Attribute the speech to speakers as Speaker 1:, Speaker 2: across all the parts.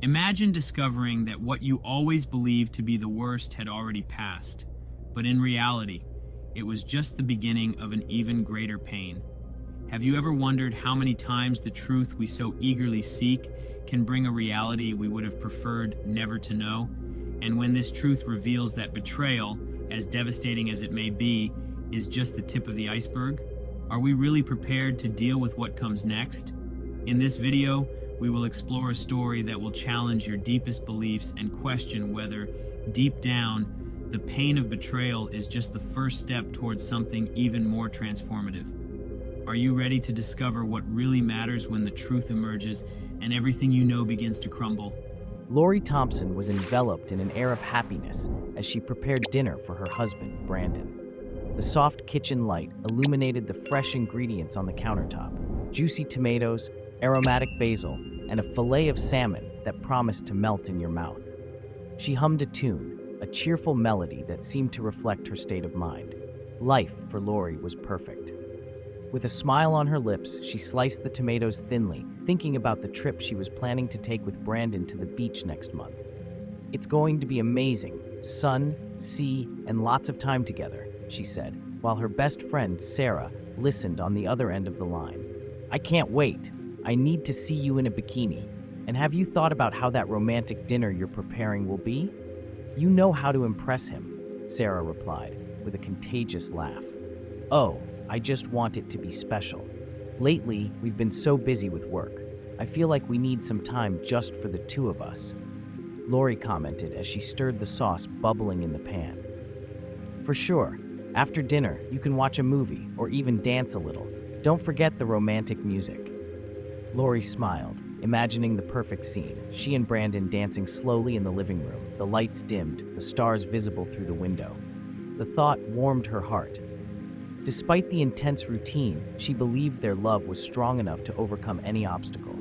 Speaker 1: Imagine discovering that what you always believed to be the worst had already passed, but in reality, it was just the beginning of an even greater pain. Have you ever wondered how many times the truth we so eagerly seek can bring a reality we would have preferred never to know? And when this truth reveals that betrayal, as devastating as it may be, is just the tip of the iceberg, are we really prepared to deal with what comes next? In this video, we will explore a story that will challenge your deepest beliefs and question whether, deep down, the pain of betrayal is just the first step towards something even more transformative. Are you ready to discover what really matters when the truth emerges and everything you know begins to crumble?
Speaker 2: Lori Thompson was enveloped in an air of happiness as she prepared dinner for her husband, Brandon. The soft kitchen light illuminated the fresh ingredients on the countertop: juicy tomatoes, aromatic basil, and a fillet of salmon that promised to melt in your mouth. She hummed a tune, a cheerful melody that seemed to reflect her state of mind. Life for Lori was perfect. With a smile on her lips, she sliced the tomatoes thinly, thinking about the trip she was planning to take with Brandon to the beach next month. "It's going to be amazing. Sun, sea, and lots of time together," she said, while her best friend, Sarah, listened on the other end of the line. "I can't wait. I need to see you in a bikini. And have you thought about how that romantic dinner you're preparing will be?" "You know how to impress him," Sarah replied, with a contagious laugh. "Oh, I just want it to be special. Lately, we've been so busy with work. I feel like we need some time just for the two of us," Lori commented as she stirred the sauce bubbling in the pan. "For sure. After dinner, you can watch a movie or even dance a little. Don't forget the romantic music." Lori smiled, imagining the perfect scene, she and Brandon dancing slowly in the living room, the lights dimmed, the stars visible through the window. The thought warmed her heart. Despite the intense routine, she believed their love was strong enough to overcome any obstacle.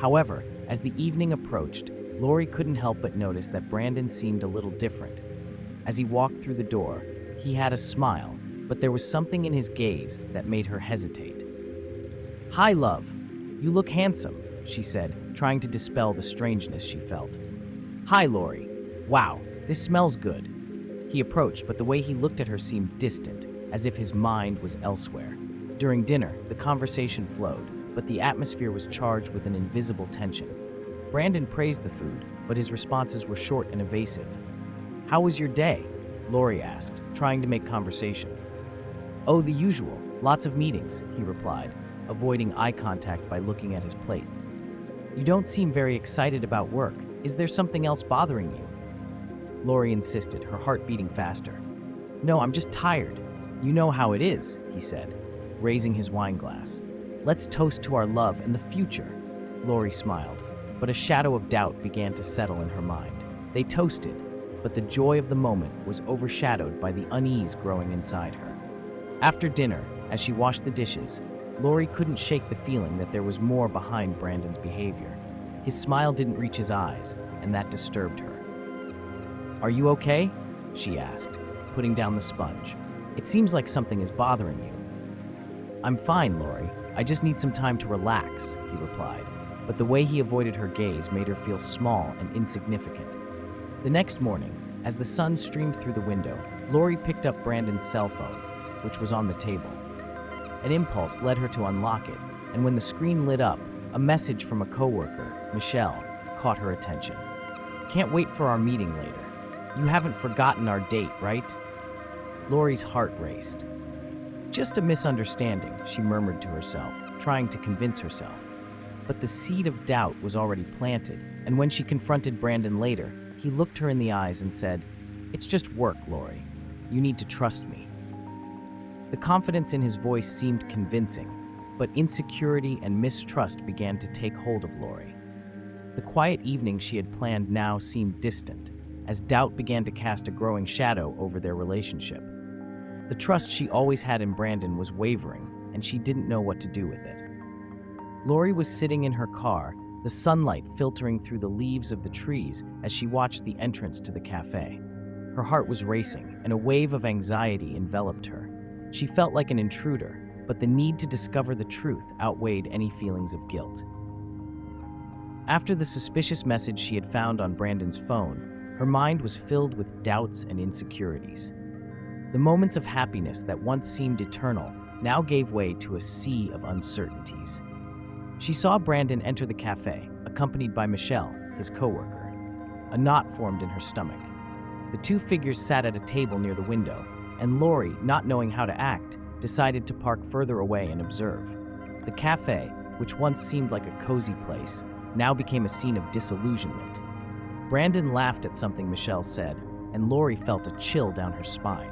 Speaker 2: However, as the evening approached, Lori couldn't help but notice that Brandon seemed a little different. As he walked through the door, he had a smile, but there was something in his gaze that made her hesitate. "Hi, love. You look handsome," she said, trying to dispel the strangeness she felt. "Hi, Lori. Wow, this smells good." He approached, but the way he looked at her seemed distant, as if his mind was elsewhere. During dinner, the conversation flowed, but the atmosphere was charged with an invisible tension. Brandon praised the food, but his responses were short and evasive. "How was your day?" Lori asked, trying to make conversation. "Oh, the usual. Lots of meetings," he replied, avoiding eye contact by looking at his plate. "You don't seem very excited about work. Is there something else bothering you?" Lori insisted, her heart beating faster. "No, I'm just tired. You know how it is," he said, raising his wine glass. "Let's toast to our love and the future." Lori smiled, but a shadow of doubt began to settle in her mind. They toasted, but the joy of the moment was overshadowed by the unease growing inside her. After dinner, as she washed the dishes, Lori couldn't shake the feeling that there was more behind Brandon's behavior. His smile didn't reach his eyes, and that disturbed her. "Are you okay?" she asked, putting down the sponge. "It seems like something is bothering you." "I'm fine, Lori. I just need some time to relax," he replied, but the way he avoided her gaze made her feel small and insignificant. The next morning, as the sun streamed through the window, Lori picked up Brandon's cell phone, which was on the table. An impulse led her to unlock it, and when the screen lit up, a message from a coworker, Michelle, caught her attention. "Can't wait for our meeting later. You haven't forgotten our date, right?" Lori's heart raced. "Just a misunderstanding," she murmured to herself, trying to convince herself. But the seed of doubt was already planted, and when she confronted Brandon later, he looked her in the eyes and said, "It's just work, Lori. You need to trust me." The confidence in his voice seemed convincing, but insecurity and mistrust began to take hold of Lori. The quiet evening she had planned now seemed distant, as doubt began to cast a growing shadow over their relationship. The trust she always had in Brandon was wavering, and she didn't know what to do with it. Lori was sitting in her car, the sunlight filtering through the leaves of the trees as she watched the entrance to the cafe. Her heart was racing, and a wave of anxiety enveloped her. She felt like an intruder, but the need to discover the truth outweighed any feelings of guilt. After the suspicious message she had found on Brandon's phone, her mind was filled with doubts and insecurities. The moments of happiness that once seemed eternal now gave way to a sea of uncertainties. She saw Brandon enter the cafe, accompanied by Michelle, his coworker. A knot formed in her stomach. The two figures sat at a table near the window, and Lori, not knowing how to act, decided to park further away and observe. The cafe, which once seemed like a cozy place, now became a scene of disillusionment. Brandon laughed at something Michelle said, and Lori felt a chill down her spine.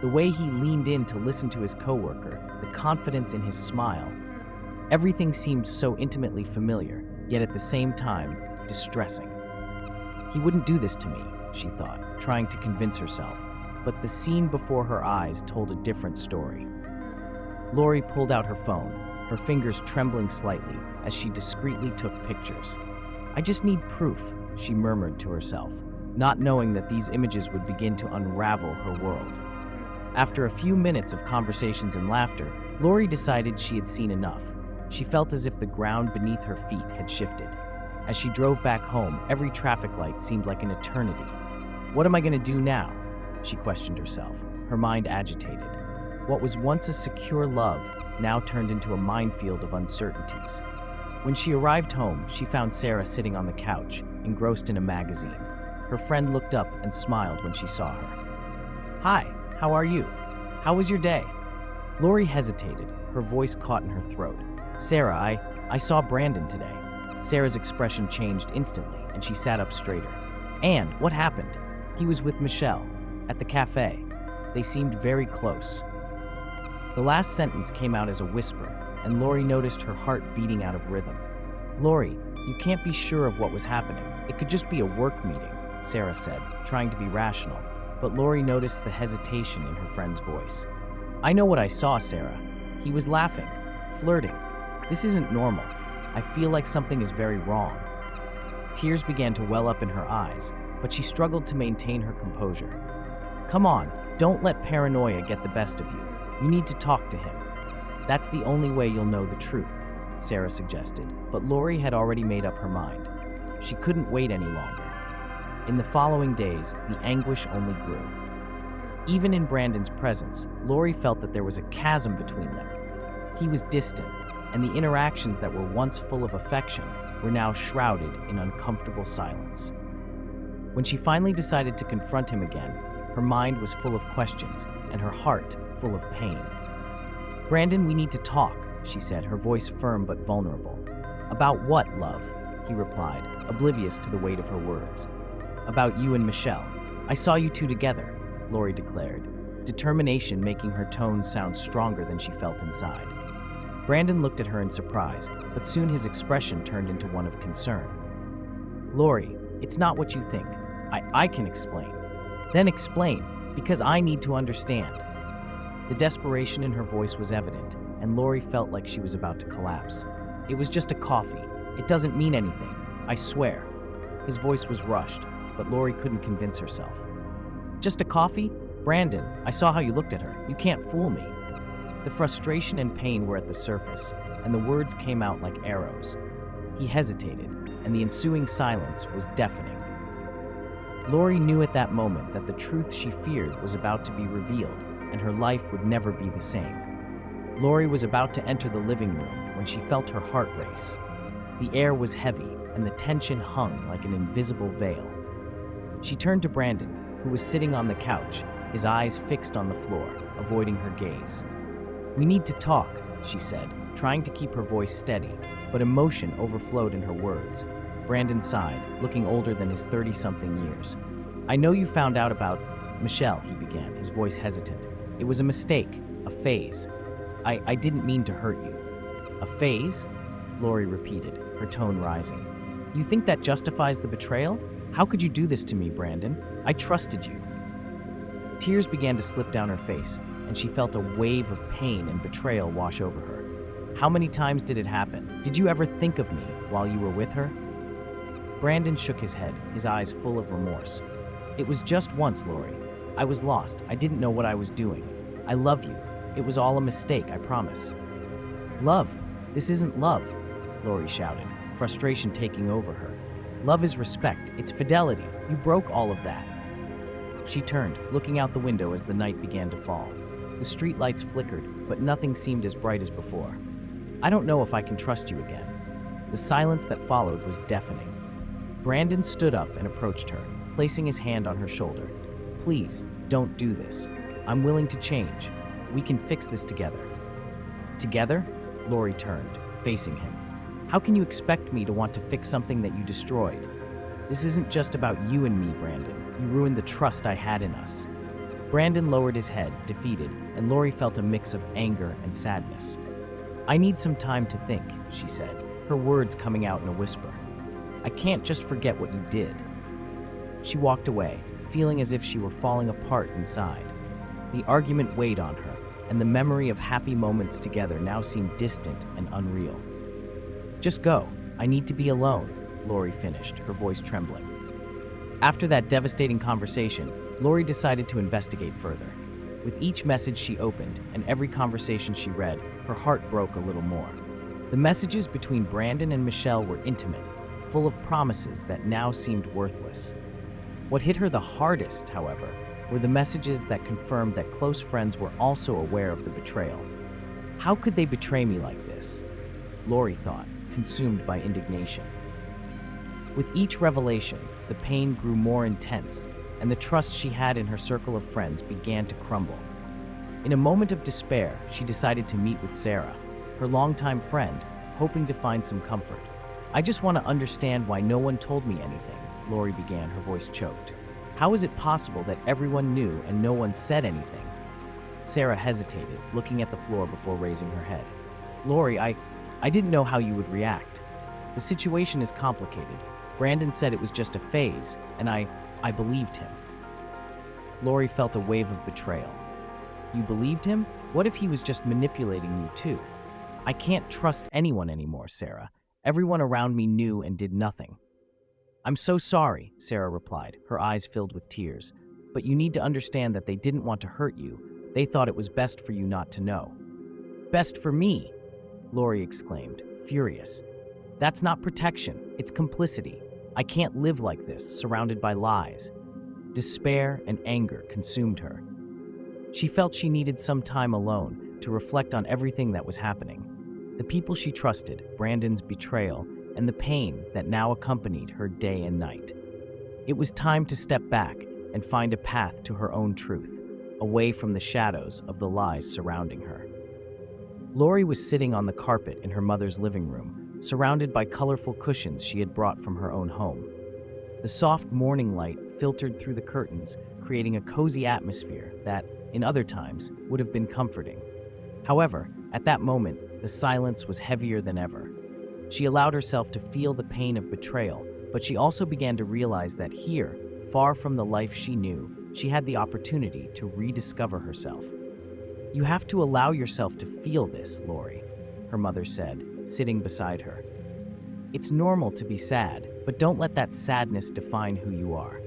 Speaker 2: The way he leaned in to listen to his coworker, the confidence in his smile, everything seemed so intimately familiar, yet at the same time, distressing. He wouldn't do this to me, she thought, trying to convince herself, but the scene before her eyes told a different story. Lori pulled out her phone, her fingers trembling slightly as she discreetly took pictures. "I just need proof," she murmured to herself, not knowing that these images would begin to unravel her world. After a few minutes of conversations and laughter, Lori decided she had seen enough. She felt as if the ground beneath her feet had shifted. As she drove back home, every traffic light seemed like an eternity. "What am I going to do now?" she questioned herself, her mind agitated. What was once a secure love now turned into a minefield of uncertainties. When she arrived home, she found Sarah sitting on the couch, engrossed in a magazine. Her friend looked up and smiled when she saw her. "Hi, how are you? How was your day?" Lori hesitated, her voice caught in her throat. "Sarah, I saw Brandon today." Sarah's expression changed instantly, and she sat up straighter. "And what happened?" "He was with Michelle, at the cafe. They seemed very close." The last sentence came out as a whisper, and Lori noticed her heart beating out of rhythm. "Lori, you can't be sure of what was happening. It could just be a work meeting," Sarah said, trying to be rational, but Lori noticed the hesitation in her friend's voice. "I know what I saw, Sarah. He was laughing, flirting. This isn't normal. I feel like something is very wrong." Tears began to well up in her eyes, but she struggled to maintain her composure. "Come on, don't let paranoia get the best of you. You need to talk to him. That's the only way you'll know the truth," Sarah suggested, but Lori had already made up her mind. She couldn't wait any longer. In the following days, the anguish only grew. Even in Brandon's presence, Lori felt that there was a chasm between them. He was distant, and the interactions that were once full of affection were now shrouded in uncomfortable silence. When she finally decided to confront him again, her mind was full of questions and her heart full of pain. "Brandon, we need to talk," she said, her voice firm but vulnerable. "About what, love?" he replied, oblivious to the weight of her words. "About you and Michelle. I saw you two together," Lori declared, determination making her tone sound stronger than she felt inside. Brandon looked at her in surprise, but soon his expression turned into one of concern. "Lori, it's not what you think. I can explain." "Then explain, because I need to understand." The desperation in her voice was evident, and Lori felt like she was about to collapse. "It was just a coffee. It doesn't mean anything, I swear." His voice was rushed, but Lori couldn't convince herself. "Just a coffee? Brandon, I saw how you looked at her. You can't fool me." The frustration and pain were at the surface, and the words came out like arrows. He hesitated, and the ensuing silence was deafening. Lori knew at that moment that the truth she feared was about to be revealed, and her life would never be the same. Lori was about to enter the living room when she felt her heart race. The air was heavy, and the tension hung like an invisible veil. She turned to Brandon, who was sitting on the couch, his eyes fixed on the floor, avoiding her gaze. "We need to talk," she said, trying to keep her voice steady, but emotion overflowed in her words. Brandon sighed, looking older than his 30-something years. "I know you found out about Michelle," he began, his voice hesitant. "It was a mistake, a phase. I didn't mean to hurt you." "A phase?" Lori repeated, her tone rising. "You think that justifies the betrayal? How could you do this to me, Brandon? I trusted you." Tears began to slip down her face, and she felt a wave of pain and betrayal wash over her. "How many times did it happen? Did you ever think of me while you were with her?" Brandon shook his head, his eyes full of remorse. "It was just once, Lori. I was lost. I didn't know what I was doing. I love you. It was all a mistake, I promise." "Love? This isn't love," Lori shouted, frustration taking over her. Love is respect, it's fidelity. You broke all of that. She turned, looking out the window as the night began to fall. The streetlights flickered, but nothing seemed as bright as before. I don't know if I can trust you again. The silence that followed was deafening. Brandon stood up and approached her, placing his hand on her shoulder. Please, don't do this. I'm willing to change. We can fix this together. Together? Lori turned, facing him. How can you expect me to want to fix something that you destroyed? This isn't just about you and me, Brandon. You ruined the trust I had in us. Brandon lowered his head, defeated, and Lori felt a mix of anger and sadness. I need some time to think, she said, her words coming out in a whisper. I can't just forget what you did. She walked away, feeling as if she were falling apart inside. The argument weighed on her, and the memory of happy moments together now seemed distant and unreal. Just go. I need to be alone, Lori finished, her voice trembling. After that devastating conversation, Lori decided to investigate further. With each message she opened and every conversation she read, her heart broke a little more. The messages between Brandon and Michelle were intimate, full of promises that now seemed worthless. What hit her the hardest, however, were the messages that confirmed that close friends were also aware of the betrayal. How could they betray me like this? Lori thought, consumed by indignation. With each revelation, the pain grew more intense, and the trust she had in her circle of friends began to crumble. In a moment of despair, she decided to meet with Sarah, her longtime friend, hoping to find some comfort. I just want to understand why no one told me anything, Lori began, her voice choked. How is it possible that everyone knew and no one said anything? Sarah hesitated, looking at the floor before raising her head. Lori, I didn't know how you would react. The situation is complicated. Brandon said it was just a phase, and I believed him. Lori felt a wave of betrayal. You believed him? What if he was just manipulating you too? I can't trust anyone anymore, Sarah. Everyone around me knew and did nothing. I'm so sorry, Sarah replied, her eyes filled with tears. But you need to understand that they didn't want to hurt you. They thought it was best for you not to know. Best for me, Lori exclaimed, furious. That's not protection, it's complicity. I can't live like this, surrounded by lies. Despair and anger consumed her. She felt she needed some time alone to reflect on everything that was happening. The people she trusted, Brandon's betrayal, and the pain that now accompanied her day and night. It was time to step back and find a path to her own truth, away from the shadows of the lies surrounding her. Lori was sitting on the carpet in her mother's living room, surrounded by colorful cushions she had brought from her own home. The soft morning light filtered through the curtains, creating a cozy atmosphere that, in other times, would have been comforting. However, at that moment, the silence was heavier than ever. She allowed herself to feel the pain of betrayal, but she also began to realize that here, far from the life she knew, she had the opportunity to rediscover herself. You have to allow yourself to feel this, Lori, her mother said, sitting beside her. It's normal to be sad, but don't let that sadness define who you are.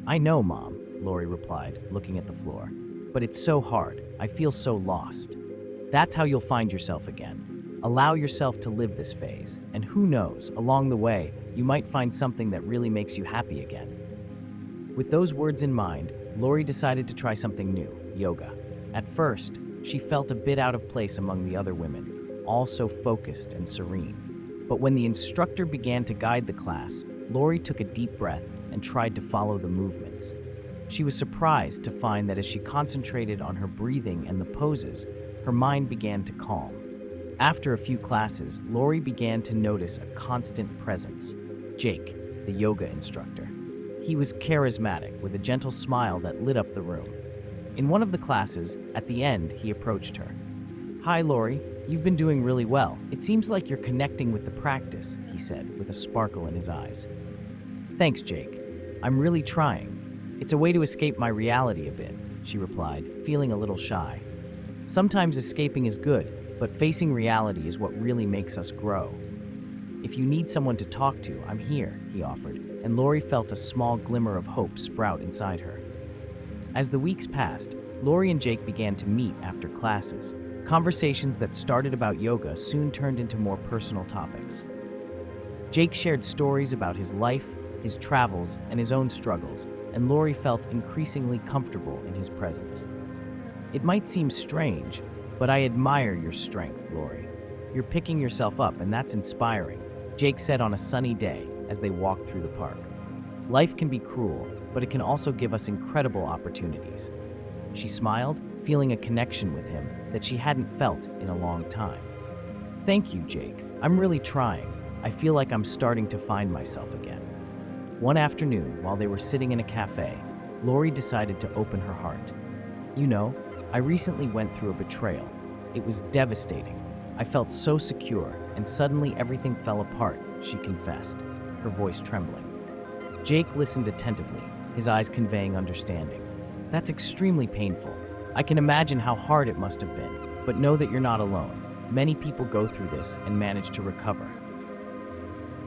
Speaker 2: I know, Mom, Lori replied, looking at the floor, but it's so hard. I feel so lost. That's how you'll find yourself again. Allow yourself to live this phase, and who knows, along the way, you might find something that really makes you happy again. With those words in mind, Lori decided to try something new, yoga. At first, she felt a bit out of place among the other women, all so focused and serene. But when the instructor began to guide the class, Lori took a deep breath and tried to follow the movements. She was surprised to find that as she concentrated on her breathing and the poses, her mind began to calm. After a few classes, Lori began to notice a constant presence. Jake, the yoga instructor. He was charismatic, with a gentle smile that lit up the room. In one of the classes, at the end, he approached her. Hi, Lori. You've been doing really well. It seems like you're connecting with the practice, he said, with a sparkle in his eyes. Thanks, Jake. I'm really trying. It's a way to escape my reality a bit, she replied, feeling a little shy. Sometimes escaping is good, but facing reality is what really makes us grow. If you need someone to talk to, I'm here, he offered, and Lori felt a small glimmer of hope sprout inside her. As the weeks passed, Lori and Jake began to meet after classes. Conversations that started about yoga soon turned into more personal topics. Jake shared stories about his life, his travels, and his own struggles, and Lori felt increasingly comfortable in his presence. "It might seem strange, but I admire your strength, Lori. You're picking yourself up, and that's inspiring," Jake said on a sunny day as they walked through the park. "Life can be cruel, but it can also give us incredible opportunities." She smiled, feeling a connection with him that she hadn't felt in a long time. "Thank you, Jake. I'm really trying. I feel like I'm starting to find myself again." One afternoon, while they were sitting in a cafe, Lori decided to open her heart. "You know, I recently went through a betrayal. It was devastating. I felt so secure, and suddenly everything fell apart," she confessed, her voice trembling. Jake listened attentively, his eyes conveying understanding. "That's extremely painful. I can imagine how hard it must have been, but know that you're not alone. Many people go through this and manage to recover.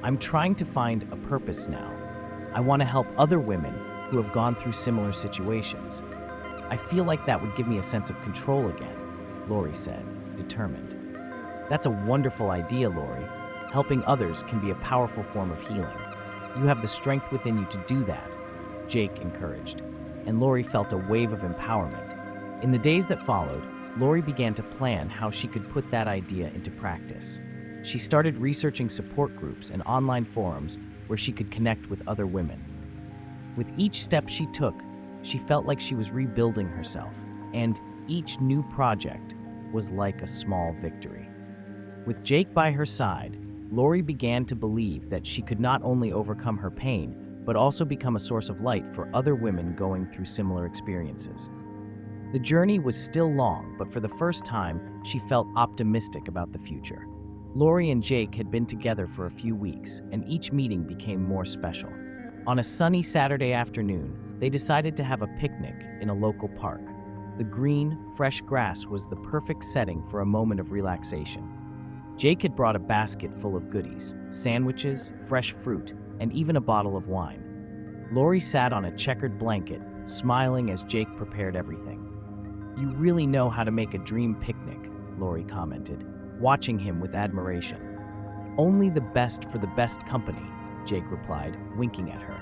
Speaker 2: I'm trying to find a purpose now. I want to help other women who have gone through similar situations. I feel like that would give me a sense of control again," Lori said, determined. "That's a wonderful idea, Lori. Helping others can be a powerful form of healing. You have the strength within you to do that," Jake encouraged, and Lori felt a wave of empowerment. In the days that followed, Lori began to plan how she could put that idea into practice. She started researching support groups and online forums where she could connect with other women. With each step she took, she felt like she was rebuilding herself, and each new project was like a small victory. With Jake by her side, Lori began to believe that she could not only overcome her pain, but also become a source of light for other women going through similar experiences. The journey was still long, but for the first time, she felt optimistic about the future. Lori and Jake had been together for a few weeks, and each meeting became more special. On a sunny Saturday afternoon, they decided to have a picnic in a local park. The green, fresh grass was the perfect setting for a moment of relaxation. Jake had brought a basket full of goodies, sandwiches, fresh fruit, and even a bottle of wine. Lori sat on a checkered blanket, smiling as Jake prepared everything. "You really know how to make a dream picnic," Lori commented, watching him with admiration. "Only the best for the best company," Jake replied, winking at her.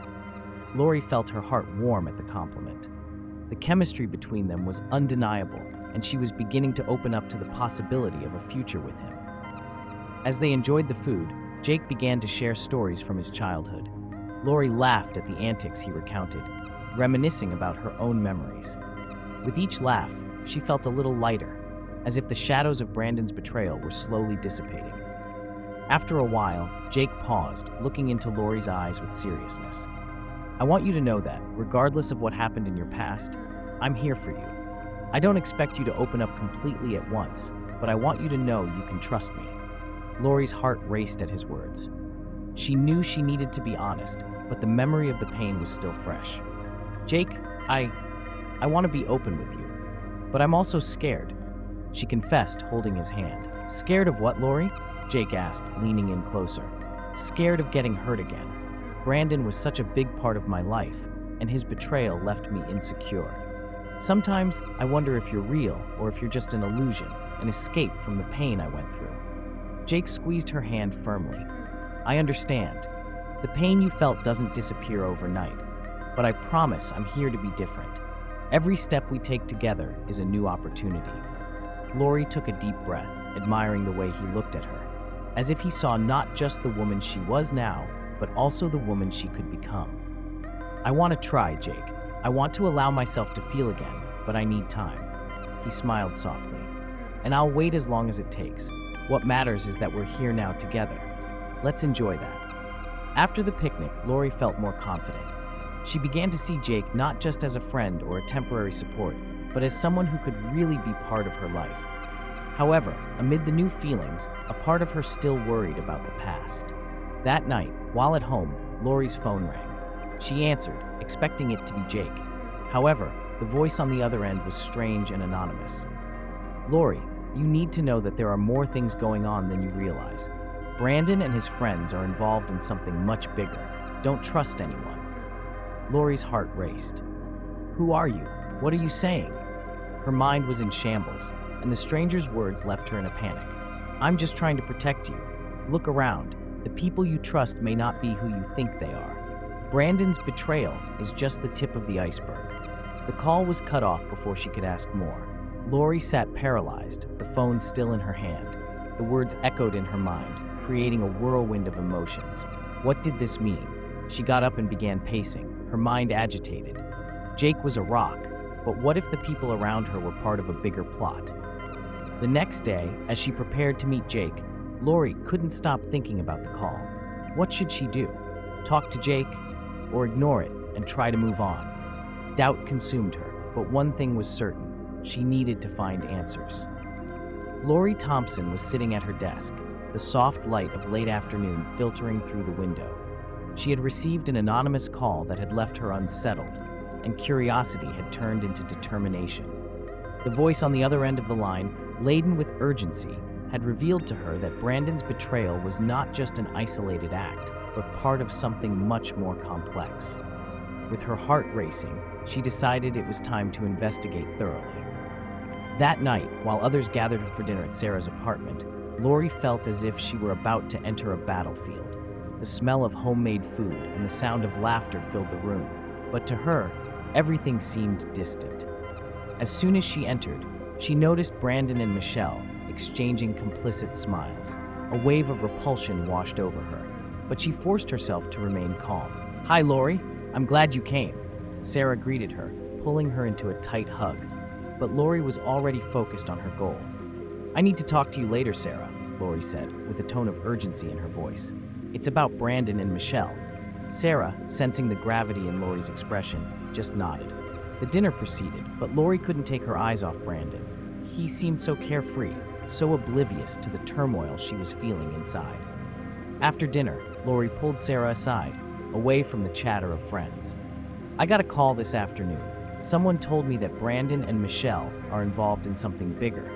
Speaker 2: Lori felt her heart warm at the compliment. The chemistry between them was undeniable, and she was beginning to open up to the possibility of a future with him. As they enjoyed the food, Jake began to share stories from his childhood. Lori laughed at the antics he recounted, reminiscing about her own memories. With each laugh, she felt a little lighter, as if the shadows of Brandon's betrayal were slowly dissipating. After a while, Jake paused, looking into Lori's eyes with seriousness. "I want you to know that, regardless of what happened in your past, I'm here for you. I don't expect you to open up completely at once, but I want you to know you can trust me." Lori's heart raced at his words. She knew she needed to be honest, but the memory of the pain was still fresh. "Jake, I want to be open with you, but I'm also scared," she confessed, holding his hand. "Scared of what, Lori?" Jake asked, leaning in closer. "Scared of getting hurt again. Brandon was such a big part of my life, and his betrayal left me insecure. Sometimes I wonder if you're real or if you're just an illusion, an escape from the pain I went through." Jake squeezed her hand firmly. "I understand. The pain you felt doesn't disappear overnight, but I promise I'm here to be different. Every step we take together is a new opportunity." Lori took a deep breath, admiring the way he looked at her, as if he saw not just the woman she was now, but also the woman she could become. "I want to try, Jake. I want to allow myself to feel again, but I need time." He smiled softly. "And I'll wait as long as it takes. What matters is that we're here now together. Let's enjoy that." After the picnic, Lori felt more confident. She began to see Jake not just as a friend or a temporary support, but as someone who could really be part of her life. However, amid the new feelings, a part of her still worried about the past. That night, while at home, Lori's phone rang. She answered, expecting it to be Jake. However, the voice on the other end was strange and anonymous. "Lori, you need to know that there are more things going on than you realize. Brandon and his friends are involved in something much bigger. Don't trust anyone." Lori's heart raced. "Who are you? What are you saying?" Her mind was in shambles, and the stranger's words left her in a panic. "I'm just trying to protect you. Look around. The people you trust may not be who you think they are. Brandon's betrayal is just the tip of the iceberg. The call was cut off before she could ask more. Lori sat paralyzed, the phone still in her hand. The words echoed in her mind, creating a whirlwind of emotions. What did this mean? She got up and began pacing, her mind agitated. Jake was a rock, but what if the people around her were part of a bigger plot? The next day, as she prepared to meet Jake, Lori couldn't stop thinking about the call. What should she do? Talk to Jake, or ignore it and try to move on? Doubt consumed her, but one thing was certain. She needed to find answers. Lori Thompson was sitting at her desk, the soft light of late afternoon filtering through the window. She had received an anonymous call that had left her unsettled, and curiosity had turned into determination. The voice on the other end of the line, laden with urgency, had revealed to her that Brandon's betrayal was not just an isolated act, but part of something much more complex. With her heart racing, she decided it was time to investigate thoroughly. That night, while others gathered for dinner at Sarah's apartment, Lori felt as if she were about to enter a battlefield. The smell of homemade food and the sound of laughter filled the room, but to her, everything seemed distant. As soon as she entered, she noticed Brandon and Michelle exchanging complicit smiles. A wave of repulsion washed over her, but she forced herself to remain calm. "Hi, Lori. I'm glad you came." Sarah greeted her, pulling her into a tight hug. But Lori was already focused on her goal. "I need to talk to you later, Sarah," Lori said, with a tone of urgency in her voice. "It's about Brandon and Michelle." Sarah, sensing the gravity in Lori's expression, just nodded. The dinner proceeded, but Lori couldn't take her eyes off Brandon. He seemed so carefree, so oblivious to the turmoil she was feeling inside. After dinner, Lori pulled Sarah aside, away from the chatter of friends. "I got a call this afternoon. Someone told me that Brandon and Michelle are involved in something bigger.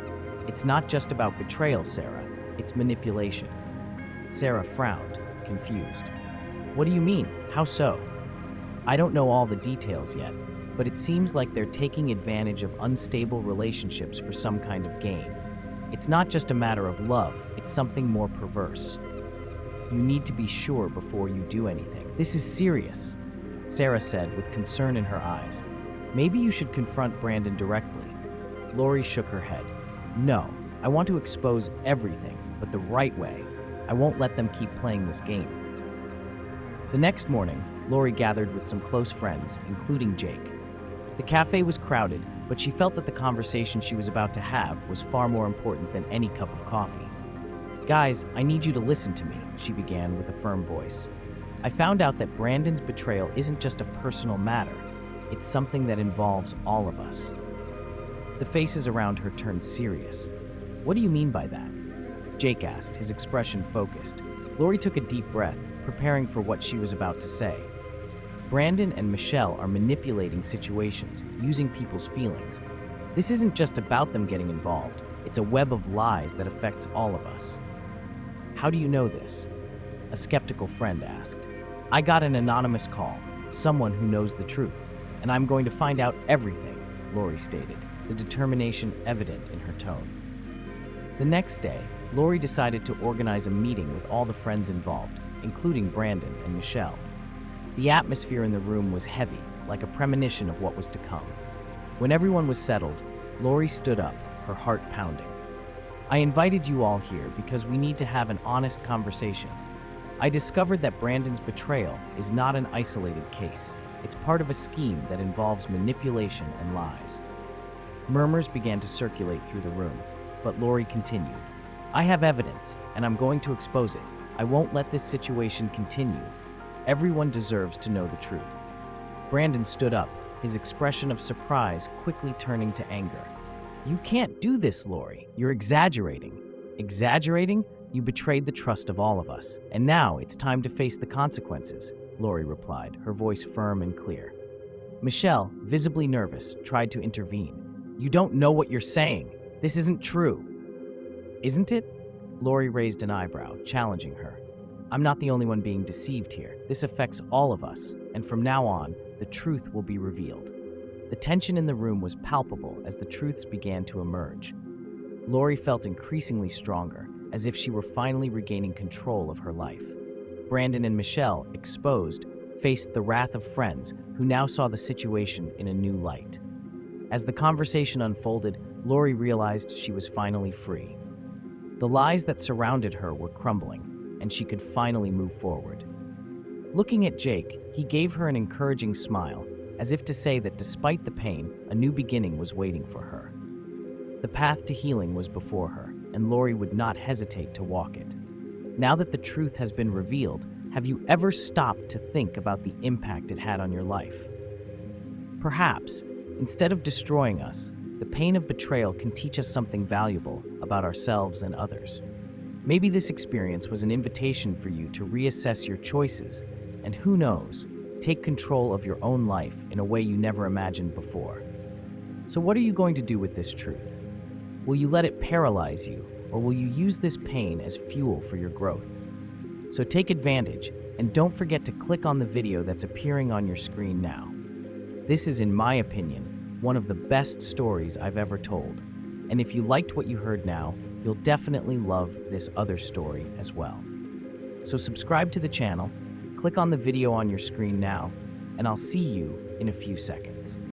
Speaker 2: It's not just about betrayal, Sarah. It's manipulation." Sarah frowned, confused. "What do you mean? How so?" "I don't know all the details yet, but it seems like they're taking advantage of unstable relationships for some kind of gain. It's not just a matter of love, it's something more perverse. You need to be sure before you do anything. This is serious," Sarah said with concern in her eyes. "Maybe you should confront Brandon directly." Lori shook her head. "No, I want to expose everything, but the right way. I won't let them keep playing this game." The next morning, Lori gathered with some close friends, including Jake. The cafe was crowded, but she felt that the conversation she was about to have was far more important than any cup of coffee. "Guys, I need you to listen to me," she began with a firm voice. "I found out that Brandon's betrayal isn't just a personal matter. It's something that involves all of us." The faces around her turned serious. "What do you mean by that?" Jake asked, his expression focused. Lori took a deep breath, preparing for what she was about to say. "Brandon and Michelle are manipulating situations, using people's feelings. This isn't just about them getting involved. It's a web of lies that affects all of us." "How do you know this?" a skeptical friend asked. "I got an anonymous call, someone who knows the truth, and I'm going to find out everything," Lori stated, the determination evident in her tone. The next day, Lori decided to organize a meeting with all the friends involved, including Brandon and Michelle. The atmosphere in the room was heavy, like a premonition of what was to come. When everyone was settled, Lori stood up, her heart pounding. "I invited you all here because we need to have an honest conversation. I discovered that Brandon's betrayal is not an isolated case. It's part of a scheme that involves manipulation and lies." Murmurs began to circulate through the room, but Lori continued. "I have evidence, and I'm going to expose it. I won't let this situation continue. Everyone deserves to know the truth." Brandon stood up, his expression of surprise quickly turning to anger. "You can't do this, Lori. You're exaggerating." "Exaggerating? You betrayed the trust of all of us, and now it's time to face the consequences," Lori replied, her voice firm and clear. Michelle, visibly nervous, tried to intervene. "You don't know what you're saying. This isn't true." "Isn't it?" Lori raised an eyebrow, challenging her. "I'm not the only one being deceived here. This affects all of us, and from now on, the truth will be revealed." The tension in the room was palpable as the truths began to emerge. Lori felt increasingly stronger, as if she were finally regaining control of her life. Brandon and Michelle, exposed, faced the wrath of friends who now saw the situation in a new light. As the conversation unfolded, Lori realized she was finally free. The lies that surrounded her were crumbling, and she could finally move forward. Looking at Jake, he gave her an encouraging smile, as if to say that despite the pain, a new beginning was waiting for her. The path to healing was before her, and Lori would not hesitate to walk it. Now that the truth has been revealed, have you ever stopped to think about the impact it had on your life? Perhaps, instead of destroying us, the pain of betrayal can teach us something valuable about ourselves and others. Maybe this experience was an invitation for you to reassess your choices, and who knows, take control of your own life in a way you never imagined before. So what are you going to do with this truth? Will you let it paralyze you, or will you use this pain as fuel for your growth? So take advantage, and don't forget to click on the video that's appearing on your screen now. This is, in my opinion, one of the best stories I've ever told. And if you liked what you heard now, you'll definitely love this other story as well. So subscribe to the channel, click on the video on your screen now, and I'll see you in a few seconds.